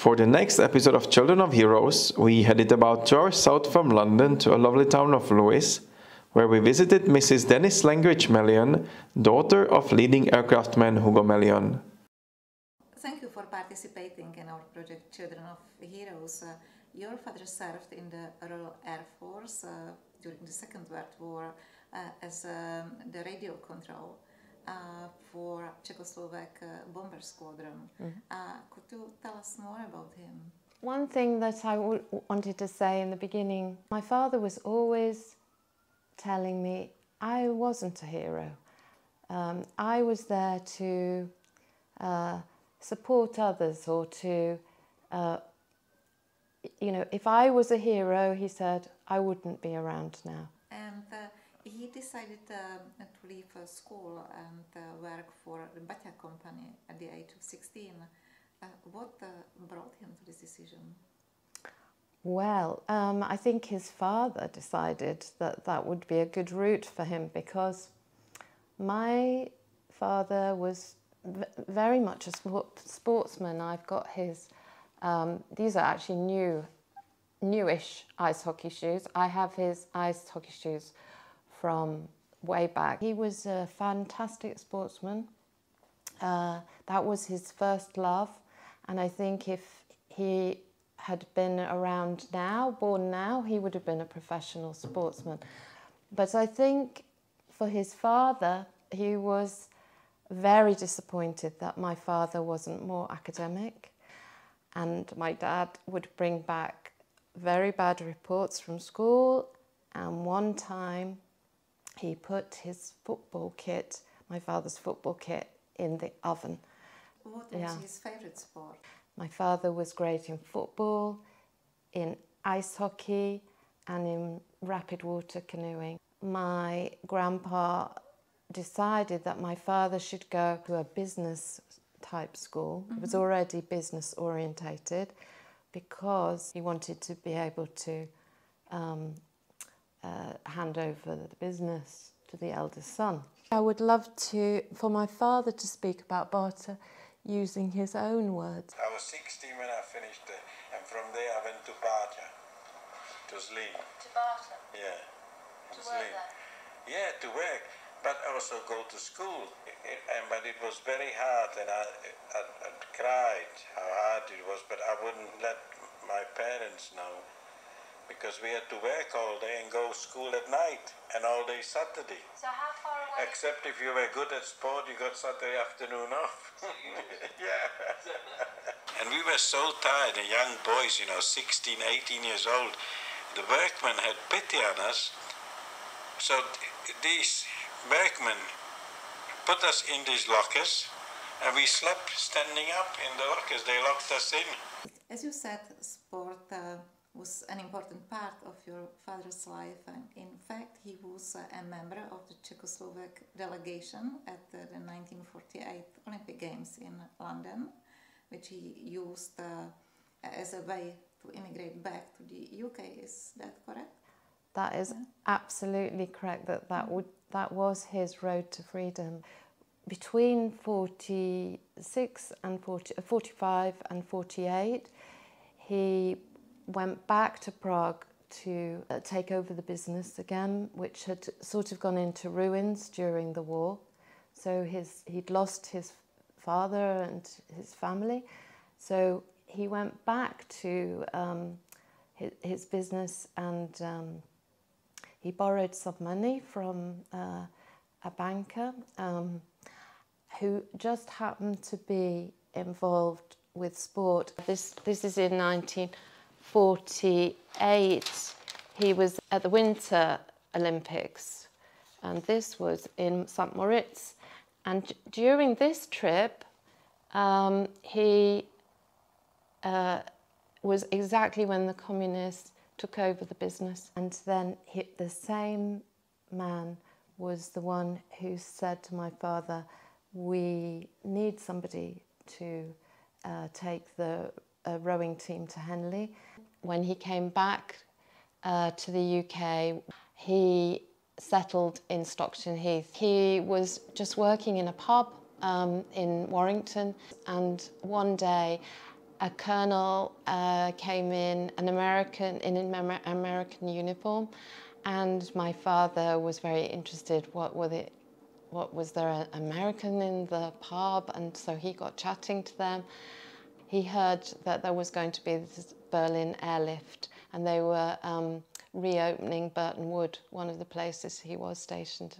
For the next episode of Children of Heroes, we headed about 2 hours south from London to a lovely town of Lewes, where we visited Mrs Denise L Mellion, daughter of leading aircraftman Hugo Mellion. Thank you for participating in our project Children of Heroes. Your father served in the Royal Air Force during the Second World War as the radio control for Czechoslovak bomber squadron. Could you tell us more about him? One thing that I wanted to say in the beginning, my father was always telling me I wasn't a hero. I was there to support others, or to, you know, if I was a hero, he said, I wouldn't be around now. And he decided to leave school and work for the Baťa company at the age of 16. What brought him to this decision? Well, I think his father decided that that would be a good route for him, because my father was very much a sportsman. I've got his, these are actually newish ice hockey shoes. I have his ice hockey shoes from way back. He was a fantastic sportsman. That was his first love, and I think if he had been around now, born now, he would have been a professional sportsman. But I think for his father, he was very disappointed that my father wasn't more academic, and my dad would bring back very bad reports from school, and one time he put his football kit, my father's football kit, in the oven. What was his favourite sport? My father was great in football, in ice hockey, and in rapid water canoeing. My grandpa decided that my father should go to a business type school. It was already business orientated, because he wanted to be able to hand over the business to the eldest son. I would love for my father to speak about barter using his own words. I was 16 when I finished it, and from there I went to barter. It was lean. To barter? Yeah. To work there? Yeah, to work, but also go to school. But it was very hard, and I cried how hard it was, but I wouldn't let my parents know, because we had to work all day and go to school at night and all day Saturday. So how far away? Except if you were good at sport, you got Saturday afternoon off. Yeah. And we were so tired, the young boys, you know, 16, 18 years old. The workmen had pity on us. So these workmen put us in these lockers, and we slept standing up in the lockers. They locked us in. As you said, sport was an important part of your father's life, and in fact he was a member of the Czechoslovak delegation at the 1948 Olympic Games in London, which he used as a way to immigrate back to the UK. Is that correct? That is absolutely correct. That was his road to freedom. Between 45 and 48, he went back to Prague to take over the business again, which had sort of gone into ruins during the war. So he'd lost his father and his family. So he went back to his business, and he borrowed some money from a banker who just happened to be involved with sport. This is in 1948. He was at the Winter Olympics, and this was in St. Moritz. And during this trip, he was exactly when the communists took over the business. And then the same man was the one who said to my father, we need somebody to take the rowing team to Henley. When he came back to the UK, he settled in Stockton Heath. He was just working in a pub in Warrington, and one day a colonel came in, an American, in an American uniform, and my father was very interested. What was there an American in the pub? And so he got chatting to them. He heard that there was going to be this Berlin airlift, and they were reopening Burton Wood, one of the places he was stationed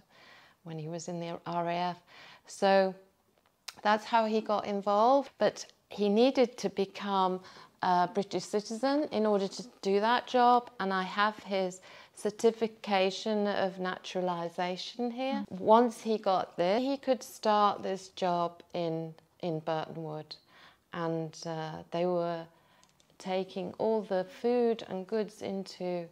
when he was in the RAF. So that's how he got involved. But he needed to become a British citizen in order to do that job, and I have his certification of naturalisation here. Once he got this, he could start this job in Burton Wood, and they were taking all the food and goods into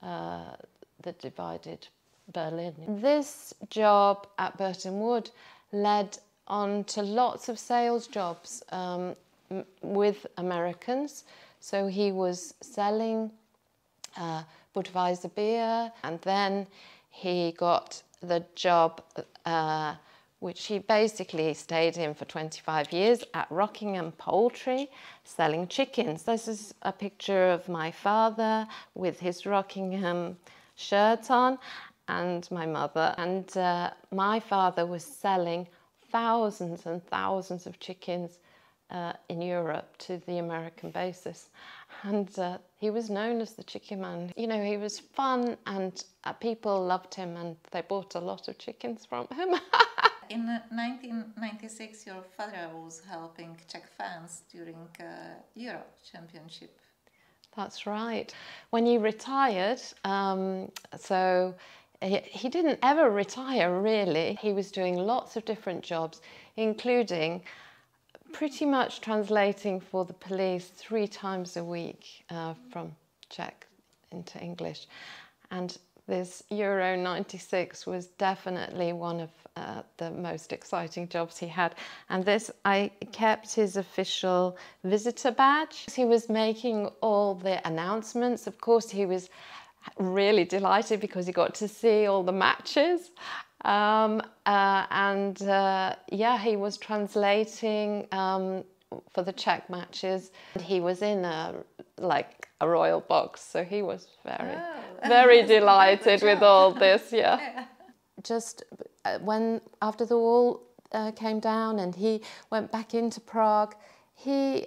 the divided Berlin. This job at Burton Wood led on to lots of sales jobs with Americans. So he was selling Budweiser beer, and then he got the job which he basically stayed in for 25 years at Rockingham Poultry, selling chickens. This is a picture of my father with his Rockingham shirt on, and my mother. And my father was selling thousands and thousands of chickens in Europe to the American bases. And he was known as the Chicken Man. You know, he was fun, and people loved him, and they bought a lot of chickens from him. In 1996, your father was helping Czech fans during Euro Championship. That's right. When he retired, so he didn't ever retire, really. He was doing lots of different jobs, including pretty much translating for the police 3 times a week from Czech into English. And this Euro 96 was definitely one of the most exciting jobs he had. And this, I kept his official visitor badge. He was making all the announcements. Of course, he was really delighted because he got to see all the matches. Yeah, he was translating for the Czech matches. He was in a royal box, so he was very delighted with all this. Yeah. Just when after the wall came down and he went back into Prague, he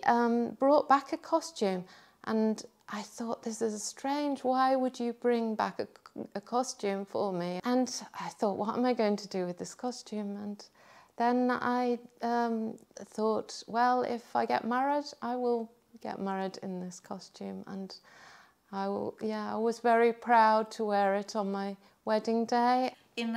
brought back a costume, and I thought, this is strange. Why would you bring back a costume for me? And I thought, what am I going to do with this costume? And then I thought, well, if I get married, I will get married in this costume. And I was very proud to wear it on my wedding day. In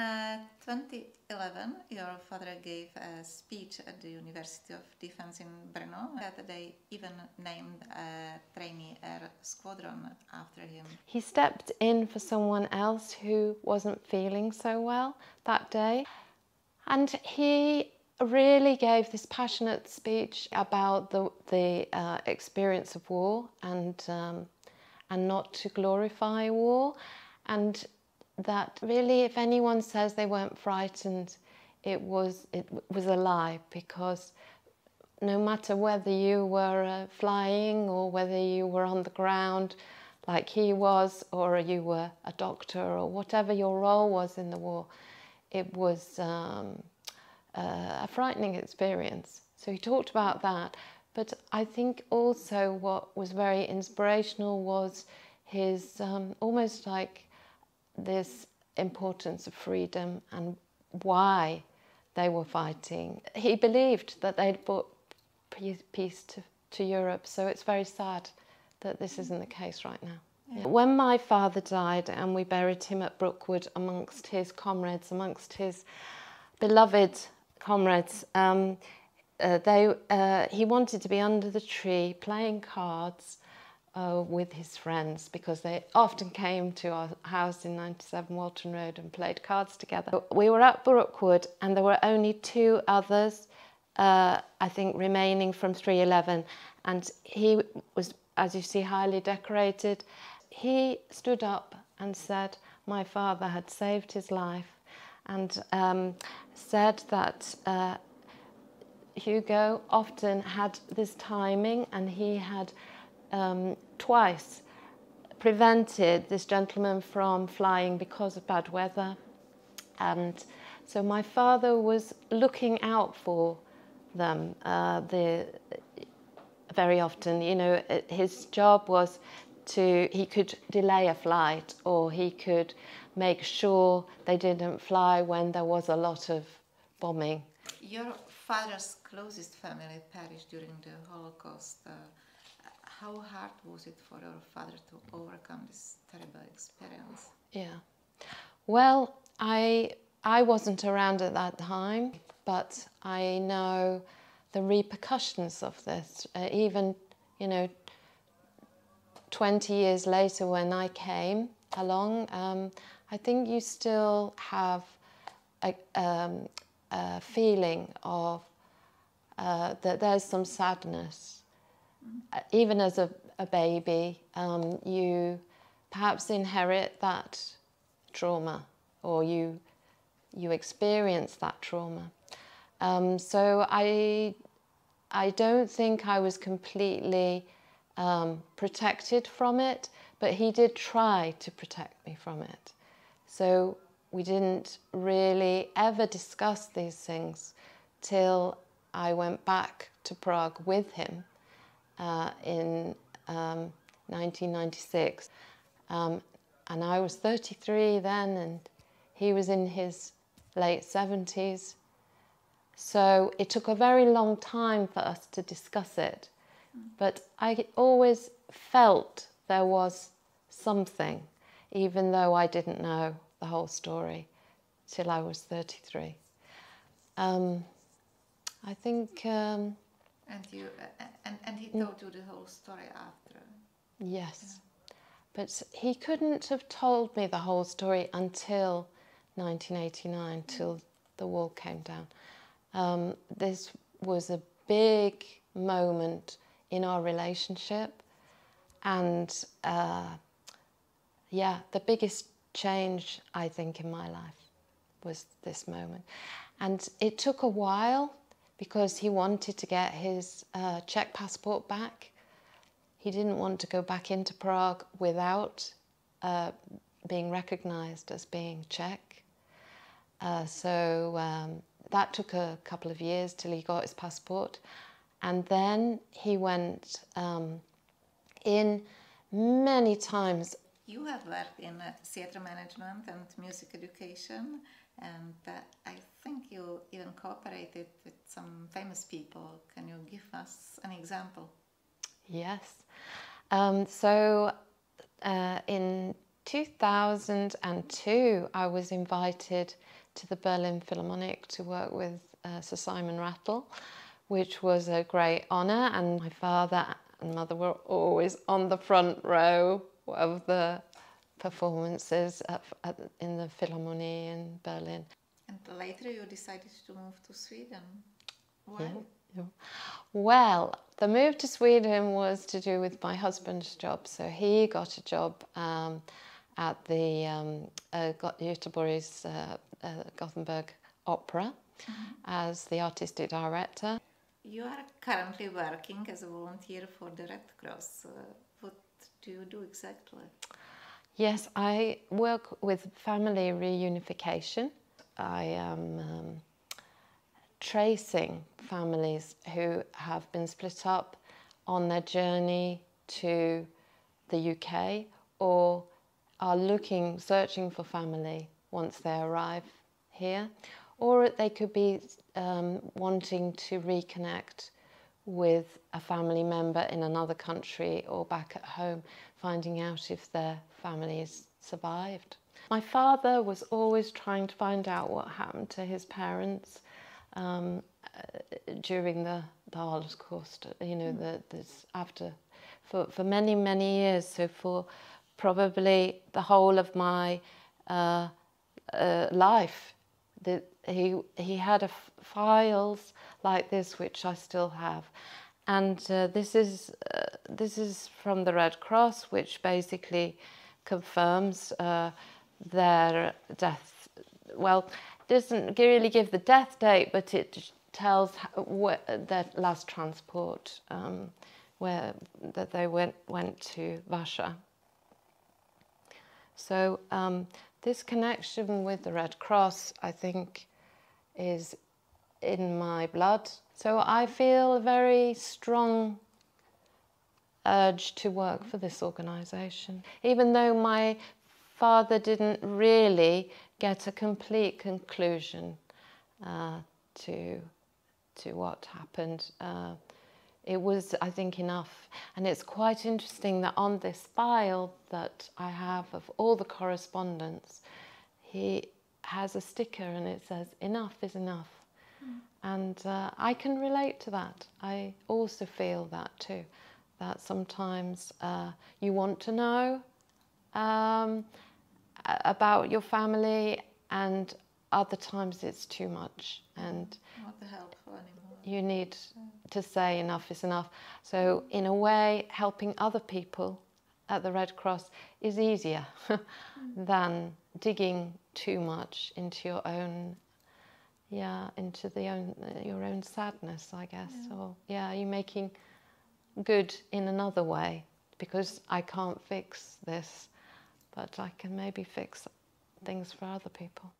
2011, your father gave a speech at the University of Defense in Brno that they even named a trainee air squadron after him. He stepped in for someone else who wasn't feeling so well that day, and he really gave this passionate speech about the experience of war and not to glorify war, and that really, if anyone says they weren't frightened, it was a lie, because no matter whether you were flying or whether you were on the ground like he was, or you were a doctor, or whatever your role was in the war, it was a frightening experience. So he talked about that. But I think also what was very inspirational was his almost like this importance of freedom and why they were fighting. He believed that they'd brought peace to Europe, so it's very sad that this isn't the case right now. Yeah. When my father died and we buried him at Brookwood amongst his comrades, amongst his beloved comrades, he wanted to be under the tree playing cards with his friends, because they often came to our house in 97 Walton Road and played cards together. We were at Brookwood, and there were only 2 others, I think, remaining from 311, and he was, as you see, highly decorated. He stood up and said my father had saved his life, and said that Hugo often had this timing, and he had twice prevented this gentleman from flying because of bad weather. And so my father was looking out for them very often. You know, his job was he could delay a flight, or he could make sure they didn't fly when there was a lot of bombing. Your father's closest family perished during the Holocaust. How hard was it for your father to overcome this terrible experience? Yeah. Well, I wasn't around at that time, but I know the repercussions of this. Even, you know, 20 years later when I came along, I think you still have a feeling of that there's some sadness. Even as a baby, you perhaps inherit that trauma, or you experience that trauma. So I don't think I was completely protected from it, but he did try to protect me from it. So we didn't really ever discuss these things till I went back to Prague with him in 1996. And I was 33 then, and he was in his late 70s. So it took a very long time for us to discuss it. But I always felt there was something, even though I didn't know the whole story till I was 33. I think... And he told you the whole story after? Yes. Yeah. But he couldn't have told me the whole story until 1989, till the wall came down. This was a big moment in our relationship, and yeah, the biggest change I think in my life was this moment. And it took a while because he wanted to get his Czech passport back. He didn't want to go back into Prague without being recognised as being Czech. So that took a couple of years till he got his passport. And then he went in many times. You have worked in theatre management and music education, and I think you even cooperated with some famous people. Can you give us an example? Yes. So in 2002, I was invited to the Berlin Philharmonic to work with Sir Simon Rattle, which was a great honour, and my father and mother were always on the front row of the performances in the Philharmonie in Berlin. And later you decided to move to Sweden. Why? Yeah. Well, the move to Sweden was to do with my husband's job. So he got a job at the Göteborg's Gothenburg Opera as the artistic director. You are currently working as a volunteer for the Red Cross. What do you do exactly? Yes, I work with family reunification. I am tracing families who have been split up on their journey to the UK, or are searching for family once they arrive here, or they could be wanting to reconnect with a family member in another country or back at home, finding out if their families survived. My father was always trying to find out what happened to his parents during the Holocaust, you know, for many, many years. So for probably the whole of my life, he had files like this, which I still have. And this is from the Red Cross, which basically confirms their death. Well, doesn't really give the death date, but it tells that last transport that they went to Russia. So this connection with the Red Cross, I think, is in my blood. So I feel a very strong urge to work for this organisation. Even though my father didn't really get a complete conclusion to what happened, it was, I think, enough. And it's quite interesting that on this file that I have of all the correspondence, he has a sticker and it says, "Enough is enough." And I can relate to that. I also feel that too, that sometimes you want to know about your family, and other times it's too much, and Not helpful anymore. you need to say enough is enough. So in a way, helping other people at the Red Cross is easier than digging too much into your own, your own sadness, I guess. Or you're making good in another way, because I can't fix this, but I can maybe fix things for other people.